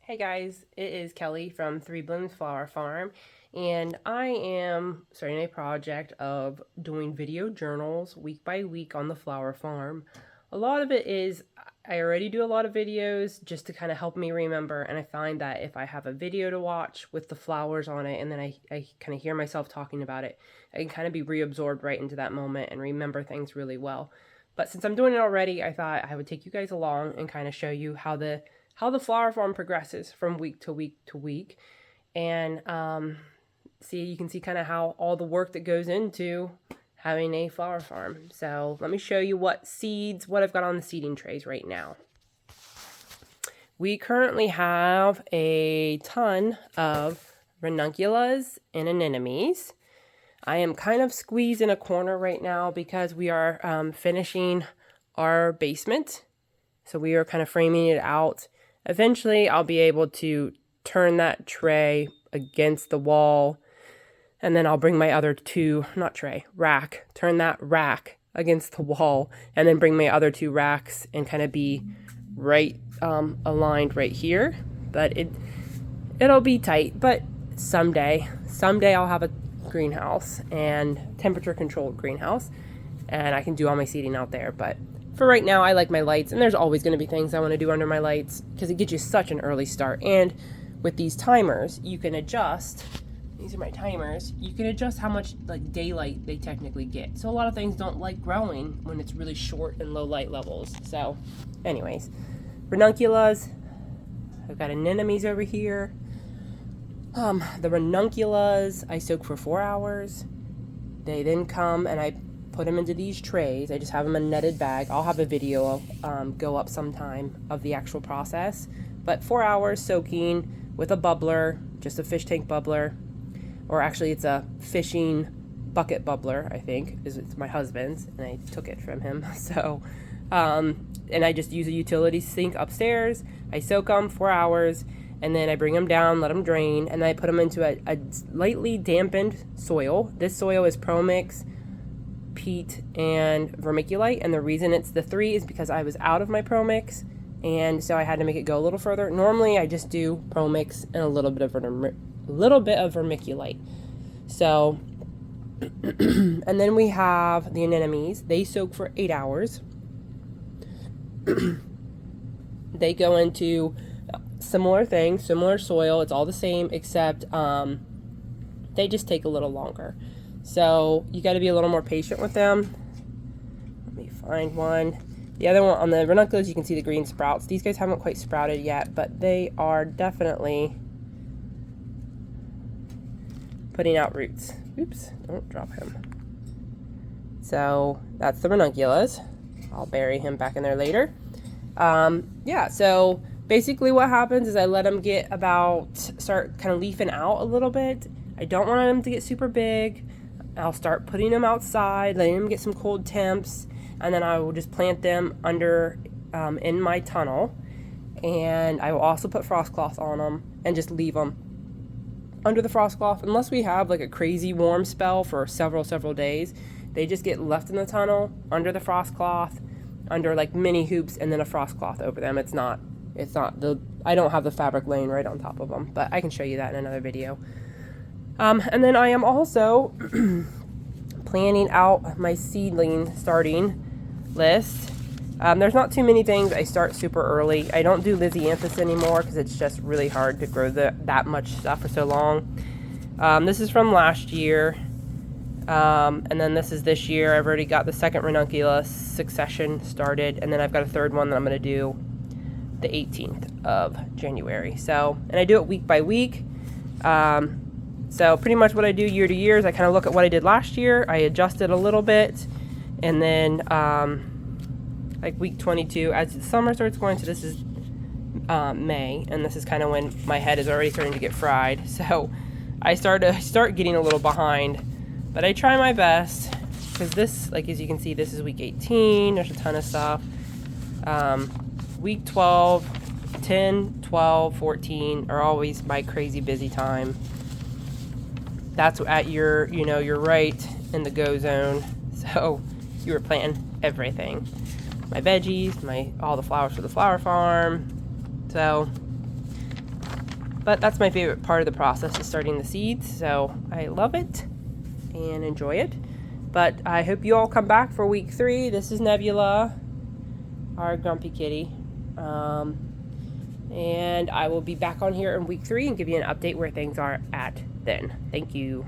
Hey guys, it is Kelly from Three Blooms Flower Farm, and I am starting a project of doing video journals week by week on the flower farm. A lot of it is I already do a lot of videos just to kind of help me remember, and I find that if I have a video to watch with the flowers on it and then I kind of hear myself talking about it, I can kind of be reabsorbed right into that moment and remember things really well. But since I'm doing it already, I thought I would take you guys along and kind of show you how the flower farm progresses from week to week to week, and you can see kind of how all the work that goes into having a flower farm. So let me show you what I've got on the seeding trays right now. We currently have a ton of Ranunculus and Anemones. I am kind of squeezed in a corner right now because we are finishing our basement. So we are kind of framing it out. Eventually, I'll be able to turn that tray against the wall, and then I'll bring my other turn that rack against the wall, and then bring my other two racks and kind of be right aligned right here. But it'll be tight, but someday I'll have a greenhouse, and temperature-controlled greenhouse, and I can do all my seeding out there, but for right now, I like my lights, and there's always going to be things I want to do under my lights because it gets you such an early start. And with these timers, you can adjust. These are my timers. You can adjust how much daylight they technically get. So a lot of things don't like growing when it's really short and low light levels. So, anyways, ranunculus. I've got anemones over here. The ranunculus I soak for 4 hours. They then come and I put them into these trays. I just have them in a netted bag. I'll have a video go up sometime of the actual process. But 4 hours soaking with a bubbler, just a fish tank bubbler, or actually it's a fishing bucket bubbler, I think. It's my husband's, and I took it from him. So, and I just use a utility sink upstairs. I soak them 4 hours, and then I bring them down, let them drain, and then I put them into a lightly dampened soil. This soil is Pro-Mix, peat, and vermiculite, and the reason it's the 3 is because I was out of my Pro-Mix, and so I had to make it go a little further. Normally I just do Pro-Mix and a little bit of vermiculite. So and then we have the anemones. They soak for 8 hours. They go into similar things, similar soil. It's all the same, except they just take a little longer. So you got to be a little more patient with them. Let me find one. The other one on the ranunculus, you can see the green sprouts. These guys haven't quite sprouted yet, but they are definitely putting out roots. Oops, don't drop him. So that's the ranunculus. I'll bury him back in there later. So basically what happens is I let them start kind of leafing out a little bit. I don't want them to get super big. I'll start putting them outside, letting them get some cold temps, and then I will just plant them under in my tunnel. And I will also put frost cloth on them and just leave them under the frost cloth unless we have like a crazy warm spell for several days. They just get left in the tunnel under the frost cloth, under like mini hoops, and then a frost cloth over them. I don't have the fabric laying right on top of them, but I can show you that in another video. And then I am also planning out my seedling starting list. There's not too many things. I start super early. I don't do Lysianthus anymore because it's just really hard to grow that much stuff for so long. This is from last year. And then this is this year. I've already got the second ranunculus succession started, and then I've got a third one that I'm going to do the 18th of January. So, and I do it week by week. So pretty much what I do year to year is I kind of look at what I did last year. I adjust it a little bit, and then like week 22, as the summer starts going, so this is May, and this is kind of when my head is already starting to get fried. So I start getting a little behind, but I try my best because this, like as you can see, this is week 18. There's a ton of stuff. Week 12, 10, 12, 14 are always my crazy busy time. That's at you're right in the go zone. So you were planting everything. My veggies, all the flowers for the flower farm. So But that's my favorite part of the process, is starting the seeds. So I love it and enjoy it. But I hope you all come back for week 3. This is Nebula, our grumpy kitty. And I will be back on here in week 3 and give you an update where things are at then. Thank you.